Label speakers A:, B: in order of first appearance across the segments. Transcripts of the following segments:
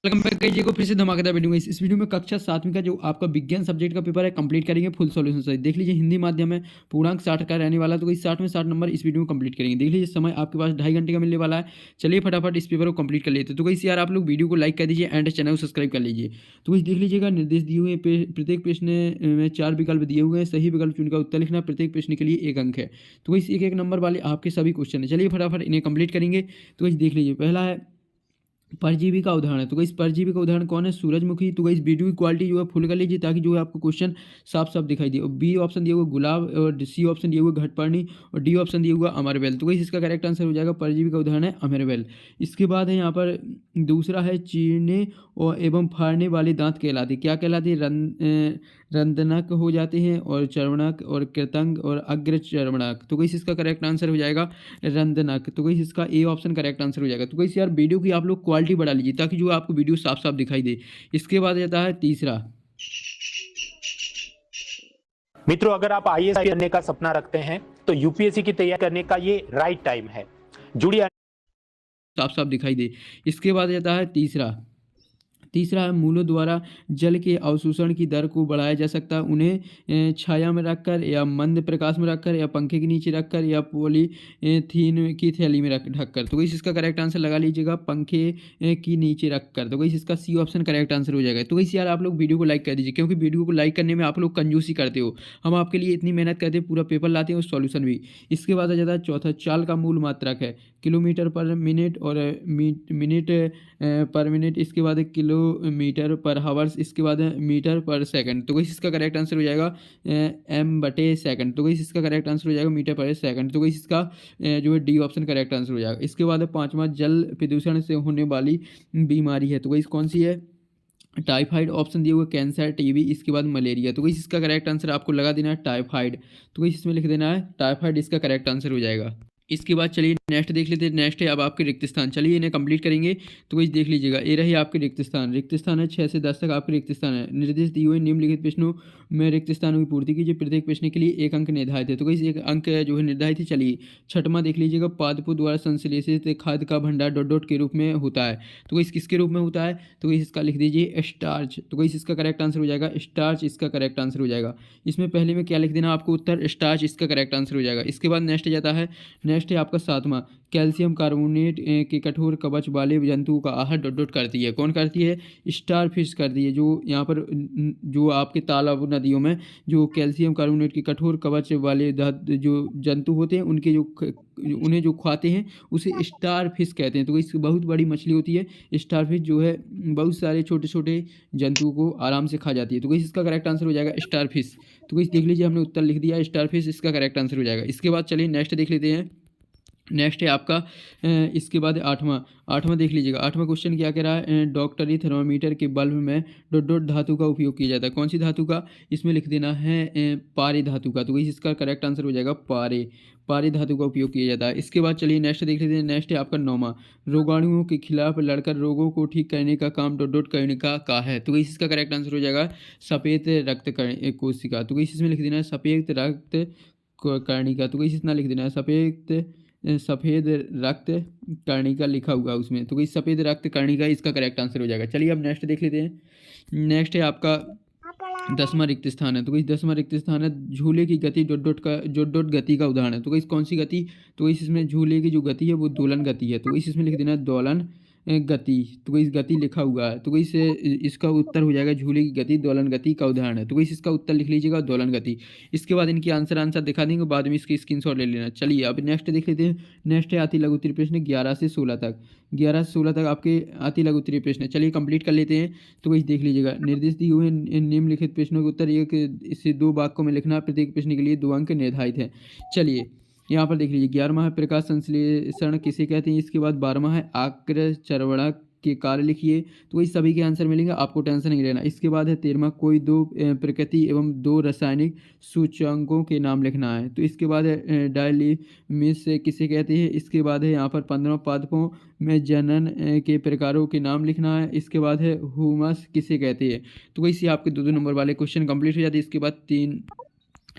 A: Welcome back कीजिए को फिर से धमाकेदार वीडियो में। इस वीडियो में कक्षा 7वीं का जो आपका विज्ञान सब्जेक्ट का पेपर है कंप्लीट करेंगे फुल सॉल्यूशन सहित। देख लीजिए हिंदी माध्यम में पूर्णांक 60 का रहने वाला है, तो कोई 60 में 60 नंबर इस वीडियो में कंप्लीट करेंगे। देख लीजिए समय आपके पास 2.5 घंटे का मिलने वाला है। चलिए फटाफट इस पेपर को कंप्लीट कर लेते हैं। तो कोई यार आप लोग वीडियो को लाइक कर दीजिए एंड चैनल को सब्सक्राइब कर लीजिए। तो कोई देख लीजिएगा निर्देश दिए हुए प्रत्येक प्रश्न में 4 विकल्प दिए हुए हैं। सही विकल्प चुनकर उत्तर लिखना। प्रत्येक प्रश्न के लिए 1 अंक है। तो इस एक नंबर वाले आपके सभी क्वेश्चन है। चलिए फटाफट इन्हें कंप्लीट करेंगे। तो इस देख लीजिए पहला है परजीवी का उदाहरण है। तो इस परजीवी का उदाहरण कौन है? सूरजमुखी। तो इस वीडियो की क्वालिटी जो है फुल कर लीजिए ताकि जो है आपको क्वेश्चन साफ साफ दिखाई दे। और बी ऑप्शन दिया हुआ गुलाब, और सी ऑप्शन दिया हुआ घटपर्णी, और डी ऑप्शन दिया हुआ अमरवेल। तो इसका करेक्ट आंसर हो जाएगा परजीवी का उदाहरण है अमरवेल। इसके बाद है यहाँ पर दूसरा है चीरने और एवं फाड़ने वाले दांत कहलाते क्या कहलाते? रंदनक हो जाते हैं, और चर्वणक, और कृतंग, और अग्र चर्वणक। तो इसका करेक्ट आंसर हो जाएगा रंदनक। तो इसका ए ऑप्शन करेक्ट आंसर हो जाएगा। तो यार वीडियो की आप लोग क्वालिटी बढ़ा लीजिए ताकि जो आपको वीडियो साफ साफ दिखाई दे। इसके बाद जाता है तीसरा।
B: मित्रों, अगर आप आईएएस बनने का सपना रखते हैं तो यूपीएससी की तैयारी करने का ये राइट टाइम है। जुड़िए,
A: साफ साफ दिखाई दे। इसके बाद जाता है तीसरा है मूलों द्वारा जल के अवशोषण की दर को बढ़ाया जा सकता है। उन्हें छाया में रखकर, या मंद प्रकाश में रखकर, या पंखे के नीचे रखकर, या पॉलीथीन की थैली में ढककर। तो इसका करेक्ट आंसर लगा लीजिएगा पंखे की नीचे रखकर। तो इसका सी ऑप्शन करेक्ट आंसर हो जाएगा। तो यार आप लोग वीडियो को लाइक कर दीजिए क्योंकि वीडियो को लाइक करने में आप लोग कंजूसी करते हो। हम आपके लिए इतनी मेहनत करते हैं, पूरा पेपर लाते हैं और सॉल्यूशन भी। इसके बाद आ जाता है चौथा, चाल का मूल मात्रक है किलोमीटर पर मिनट, और मिनट पर मिनट। इसके बाद किलोमीटर पर हावर्स। इसके बाद मीटर पर सेकंड। तो इसका करेक्ट आंसर हो जाएगा m/सेकंड। तो इसका करेक्ट आंसर हो जाएगा मीटर पर सेकंड। तो इसका जो है डी ऑप्शन करेक्ट आंसर हो जाएगा। इसके बाद पांचवा, जल प्रदूषण से होने वाली बीमारी है। तो कौन सी है? टाइफाइड ऑप्शन दिया हुआ, कैंसर, टीबी। इसके बाद मलेरिया। तो इसका करेक्ट आंसर आपको लगा देना है टाइफाइड। तो इसमें लिख देना है टाइफाइड, इसका करेक्ट आंसर हो जाएगा। इसके बाद चलिए नेक्स्ट देख लेते हैं। नेक्स्ट है अब आपके रिक्त स्थान। चलिए इन्हें कंप्लीट करेंगे। तो देख लीजिएगा ये रही आपके रिक्त स्थान है 6 से 10 तक आपके रिक्त स्थान है। निर्देश दिए हुए निम्नलिखित प्रश्नों में रिक्त स्थानों की पूर्ति कीजिए। प्रत्येक प्रश्न के लिए 1 अंक निर्धारित है। तो एक अंक जो है निर्धारित है। चलिए छठवां देख लीजिएगा, पादपों द्वारा संश्लेषित खाद्य का भंडार डॉट डॉट के रूप में होता है। तो किसके रूप में होता है? तो इसका लिख दीजिए स्टार्च। तो इसका करेक्ट आंसर हो जाएगा स्टार्च, इसका करेक्ट आंसर हो जाएगा। इसमें पहले में क्या लिख देना आपको? उत्तर स्टार्च, इसका करेक्ट आंसर हो जाएगा। इसके बाद नेक्स्ट जाता है, नेक्स्ट है आपका 7वां, कैल्शियम कार्बोनेट के कठोर कवच वाले जंतुओं का आहार डॉट डॉट करती है। कौन करती है? स्टार फिश करती है। जो यहाँ पर जो आपके तालाब नदियों में जो कैल्शियम कार्बोनेट के कठोर कवच वाले जो जंतु होते हैं उनके उन्हें जो खाते हैं उसे स्टार फिश कहते हैं। तो इसकी बहुत बड़ी मछली होती है स्टार फिश, जो है बहुत सारे छोटे छोटे जंतुओं को आराम से खा जाती है। तो इसका करेक्ट आंसर हो जाएगा स्टार फिश। तो देख लीजिए हमने उत्तर लिख दिया स्टार फिश, इसका करेक्ट आंसर हो जाएगा। इसके बाद चलिए नेक्स्ट देख लेते हैं। नेक्स्ट है आपका इसके बाद आठवां देख लीजिएगा। 8वां क्वेश्चन क्या कह रहा है? डॉक्टरी थर्मामीटर के बल्ब में डॉट डॉट धातु का उपयोग किया जाता है। कौन सी धातु का? इसमें लिख देना है पारे धातु का। तो इसका करेक्ट आंसर हो जाएगा पारे धातु का उपयोग किया जाता है। इसके बाद चलिए नेक्स्ट देख लेते हैं। नेक्स्ट है आपका 9वां, रोगाणुओं के खिलाफ लड़कर रोगों को ठीक करने का काम डॉट डॉट कर्णिका का है। तो इसका करेक्ट आंसर हो जाएगा सफेद रक्त कोशिका। तो इसमें लिख देना है सफेद रक्त कर्णिका। तो इतना लिख देना है सफ़ेद रक्त कर्णिका लिखा हुआ उसमें। तो सफ़ेद रक्त कर्णिका इसका करेक्ट आंसर हो जाएगा। चलिए अब नेक्स्ट देख लेते हैं। नेक्स्ट है आपका 10वां रिक्त स्थान है। तो 10वां रिक्त स्थान है, झूले की गति डॉट डॉट गति का उदाहरण है। तो कौन सी गति? तो इसमें झूले की जो गति है वो दोलन गति है। तो इसमें लिख देना है दोलन गति। तो गति लिखा हुआ है। तो इसका उत्तर हो जाएगा झूले की गति दोलन गति का उदाहरण है। तो इसका उत्तर लिख लीजिएगा दोलन गति। इसके बाद इनकी आंसर दिखा देंगे, बाद में इसकी स्क्रीनशॉट ले लेना। चलिए अब नेक्स्ट देख लेते हैं। नेक्स्ट है अति लघु उत्तरीय प्रश्न 11 से 16 तक। 11 से 16 तक आपके अति लघु उत्तरीय प्रश्न। चलिए कंप्लीट कर लेते हैं। तो देख लीजिएगा, निर्देश दिए हुए निम्नलिखित प्रश्नों के उत्तर एक से 2 वाक्यों में लिखना। प्रत्येक प्रश्न के लिए 2 अंक निर्धारित है। चलिए यहाँ पर देख लीजिए, 11वां है प्रकाश संश्लेषण किसे कहते हैं। इसके बाद 12वां है आक्र चर्वणक के कार्य लिखिए। तो सभी के आंसर मिलेंगे, आपको टेंशन नहीं लेना। इसके बाद है 13वां, कोई 2 प्रकृति एवं 2 रासायनिक सूचकांकों के नाम लिखना है। तो इसके बाद है डायलिमिस किसे कहते हैं। इसके बाद है यहाँ पर 15वां, पादपों में जनन के प्रकारों के नाम लिखना है। इसके बाद है ह्यूमस किसे कहते हैं। तो आपके 2-2 नंबर वाले क्वेश्चन कंप्लीट हो जाते हैं। इसके बाद 3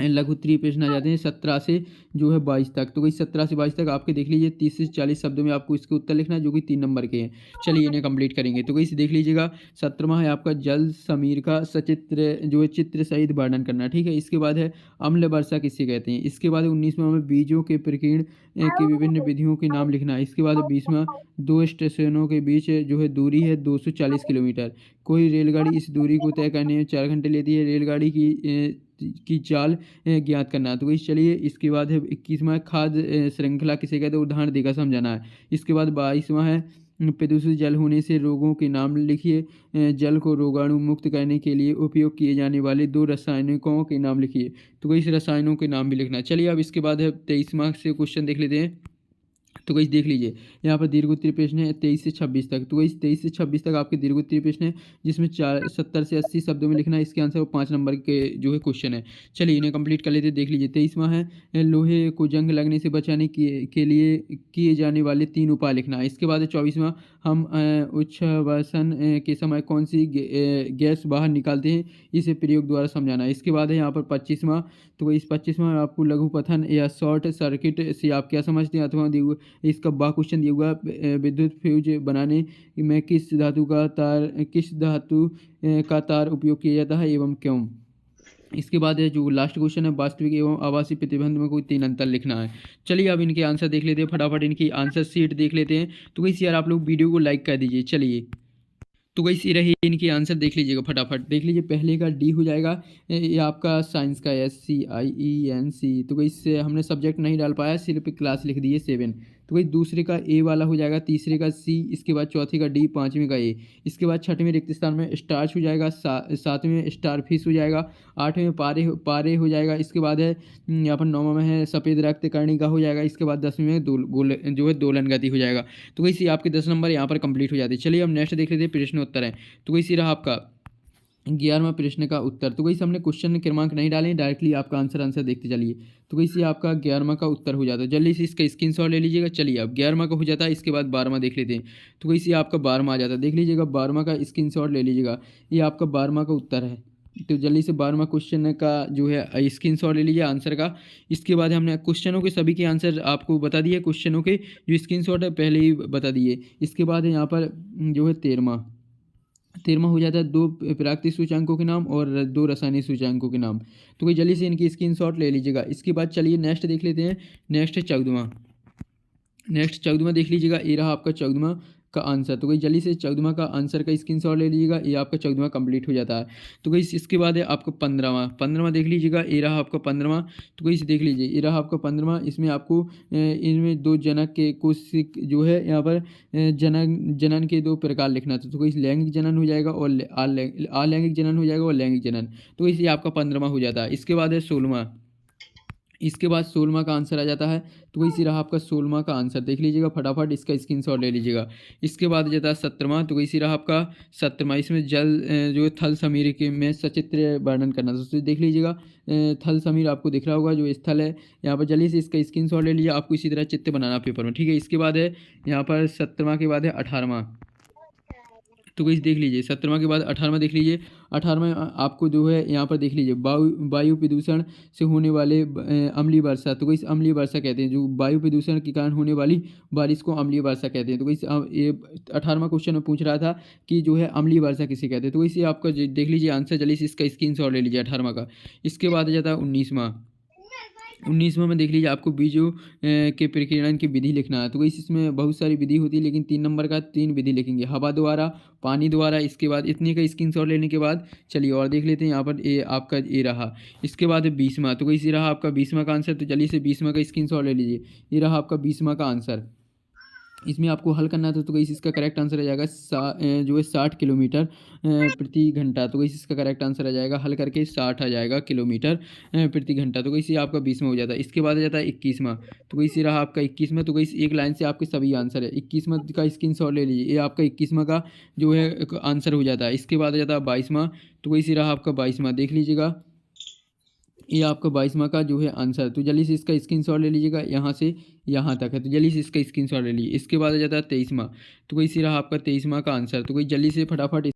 A: लघु उत्तरीय प्रश्न आ जाते हैं 17 से जो है 22 तक। तो वही 17 से 22 तक आपके देख लीजिए 30 से 40 शब्दों में आपको इसके उत्तर लिखना है, जो कि 3 नंबर के हैं। चलिए इन्हें कंप्लीट करेंगे। तो वही से देख लीजिएगा 17वां है आपका जल समीर का सचित्र जो है चित्र सहित वर्णन करना, ठीक है। इसके बाद है अम्ल वर्षा किसे कहते हैं। इसके बाद है 19वां में बीजों के प्रकीर्ण की विभिन्न विधियों के नाम लिखना है। इसके बाद है 20वां 2 स्टेशनों के बीच जो है दूरी है 240 किलोमीटर। कोई रेलगाड़ी इस दूरी को तय करने में 4 घंटे लेती है। रेलगाड़ी की चाल ज्ञात करना है। तो वही चलिए इसके बाद है 21वां खाद्य श्रृंखला किसे कहते हैं, उदाहरण देकर समझाना है। इसके बाद 22वां है प्रदूषित जल होने से रोगों के नाम लिखिए। जल को रोगाणु मुक्त करने के लिए उपयोग किए जाने वाले 2 रासायनिकों के नाम लिखिए। तो वही इस रसायनों के नाम भी लिखना है। चलिए अब इसके बाद है 23वां से क्वेश्चन देख लेते हैं। तो गाइस देख लीजिए यहाँ पर दीर्घोत्तरीय प्रश्न है 23 से 26 तक। तो गाइस 23 से 26 तक आपके दीर्घोत्तरीय प्रश्न है, जिसमें 70 से 80 शब्दों में लिखना है। इसके आंसर वो 5 नंबर के जो है क्वेश्चन है। चलिए इन्हें कंप्लीट कर लेते हैं। देख लीजिए 23वां है लोहे को जंग लगने से बचाने के लिए किए जाने वाले 3 उपाय लिखना है। इसके बाद है 24वां हम उच्छ्वसन के समय कौन सी गैस बाहर निकालते हैं, इसे प्रयोग द्वारा समझाना है। इसके बाद है यहाँ पर 25वां। तो इस 25वां आपको लघुपथन या शॉर्ट सर्किट से आप क्या समझते हैं, अथवा इसका बा क्वेश्चन दिया हुआ विद्युत फ्यूज बनाने में किस धातु का तार उपयोग किया जाता है एवं क्यों। इसके बाद है जो लास्ट क्वेश्चन है वास्तविक एवं आभासी प्रतिबंध में कोई 3 अंतर लिखना है। चलिए अब इनके आंसर देख लेते हैं, फटाफट इनकी आंसर शीट देख लेते हैं। तो वैसे यार आप लोग वीडियो को लाइक कर दीजिए। चलिए तो वैसे रही इनके आंसर देख लीजिएगा, फटाफट देख लीजिए। पहले का डी हो जाएगा ये आपका साइंस का SCIENC। तो इससे हमने सब्जेक्ट नहीं डाल पाया, सिर्फ क्लास लिख दी है 7। तो वही दूसरे का ए वाला हो जाएगा, तीसरे का C, इसके बाद चौथे का D, पाँचवें का A। इसके बाद छठवें रिक्त स्थान में स्टार्च हो जाएगा, सातवें स्टार फिश हो जाएगा, आठवें में पारे हो जाएगा। इसके बाद है यहाँ पर 9वां में है सफ़ेद रक्त कर्णिका हो जाएगा। इसके बाद 10वें में जो है दोलन गति हो जाएगा। तो वैसे आपके 10 नंबर यहाँ पर कंप्लीट हो जाते हैं। चलिए अब नेक्स्ट देख लेते हैं प्रश्न उत्तर है। तो वैसे रहा आपका 11वां प्रश्न का उत्तर। तो वैसे हमने क्वेश्चन क्रमांक नहीं डाले, डायरेक्टली आपका आंसर देखते चलिए। तो वैसे आपका 11वां का उत्तर हो जाता है। जल्दी से इसका स्क्रीनशॉट ले लीजिएगा। चलिए अब 11वां का हो जाता है, इसके बाद 12वां देख लेते हैं। तो वैसे आपका 12वां आ जाता है, देख लीजिएगा 12वां का स्क्रीनशॉट ले लीजिएगा। ये आपका 12वां का उत्तर है। तो जल्दी से 12वां क्वेश्चन का जो है स्क्रीनशॉट ले लीजिए आंसर का। इसके बाद हमने क्वेश्चनों के सभी के आंसर आपको बता दिए, क्वेश्चनों के जो स्क्रीनशॉट है पहले ही बता दिए। इसके बाद है यहाँ पर जो है 13वां हो जाता है 2 प्राकृतिक सूचकांकों के नाम और 2 रासायनिक सूचकांकों के नाम। तो कोई जल्दी से इनकी स्क्रीनशॉट ले लीजिएगा। इसके बाद चलिए नेक्स्ट देख लेते हैं। नेक्स्ट है 14वां देख लीजिएगा। ये रहा आपका 14वां का आंसर। तो कोई जल्दी से 14वां का आंसर का स्क्रीनशॉट ले लीजिएगा। ये आपका 14वां कंप्लीट हो जाता है। तो कोई इसके बाद है आपका 15वां देख लीजिएगा। ये रहा आपका 15वां। तो कोई देख लीजिए, ये रहा आपका 15वां। इसमें आपको इनमें 2 जनक के कुछ जो है यहाँ पर जनन के 2 प्रकार लिखना था। तो कोई लैंगिक जनन हो जाएगा और अलैंगिक जनन हो जाएगा और लैंगिक जनन। तो इसे आपका 15वां हो जाता है। इसके बाद है 16वां। इसके बाद 16वां का आंसर आ जाता है। तो इसी रहा आपका 16वां का आंसर, देख लीजिएगा फटाफट, इसका स्क्रीनशॉट ले लीजिएगा। इसके बाद आ जाता है 17वां। तो इसी रहा आपका 17वां। इसमें जल जो है थल समीर के में सचित्र वर्णन करना था। तो देख लीजिएगा थल समीर आपको दिख रहा होगा जो स्थल है यहाँ पर। जल्दी से इसका स्क्रीनशॉट ले लीजिए, आपको इसी तरह चित्र बनाना पेपर में, ठीक है। इसके बाद है यहाँ पर 17वां के बाद है 18वां। तो गाइस देख लीजिए 17वां के बाद 18वां देख लीजिए। 18वां आपको जो है यहाँ पर देख लीजिए वायु प्रदूषण से होने वाले अम्लीय वर्षा। तो गाइस अम्लीय वर्षा कहते हैं, जो वायु प्रदूषण के कारण होने वाली बारिश को अम्लीय वर्षा कहते हैं। तो गाइस ये 18वां क्वेश्चन में पूछ रहा था कि जो है अम्लीय वर्षा किसे कहते हैं। तो गाइस ये आपका देख लीजिए आंसर, जल्दी से इसका स्क्रीनशॉट ले लीजिए 18वां का। इसके बाद आ जाता है 19वां में देख लीजिए आपको बीजों के प्रकीर्णन की विधि लिखना है। तो वही इसमें बहुत सारी विधि होती है, लेकिन 3 नंबर का 3 विधि लिखेंगे, हवा द्वारा, पानी द्वारा। इसके बाद इतने का स्क्रीनशॉट लेने के बाद चलिए और देख लेते हैं। यहाँ पर ये आपका ये रहा। इसके बाद 20वां। तो वही रहा आपका 20वां का आंसर। तो चलिए से 20वां का स्क्रीनशॉट ले लीजिए। ये रहा आपका 20वां का आंसर। इसमें आपको हल करना था। तो गाइस इसका करेक्ट आंसर आ जाएगा जो है 60 किलोमीटर प्रति घंटा। तो गाइस इसका करेक्ट आंसर आ जाएगा, हल करके 60 आ जाएगा किलोमीटर प्रति घंटा। तो गाइस ये आपका 20वां हो जाता है। इसके बाद आ जाता है 21वां। तो गाइस ये रहा आपका 21वां। तो गाइस एक लाइन से आपके सभी आंसर है। 21वां का स्क्रीनशॉट ले लीजिए, ये आपका 21वां का जो है आंसर हो जाता है। इसके बाद आ जाता है 22वां। तो गाइस ये रहा आपका 22वां, देख लीजिएगा ये आपका 22वां का जो है आंसर। तो जल्दी से इसका स्क्रीनशॉट ले लीजिएगा, यहाँ से यहाँ तक है। तो जल्दी से इसका स्क्रीनशॉट ले लीजिए। इसके बाद आ जाता है 23वां। तो कोई रहा आपका 23वां का आंसर। तो कोई जल्दी से फटाफट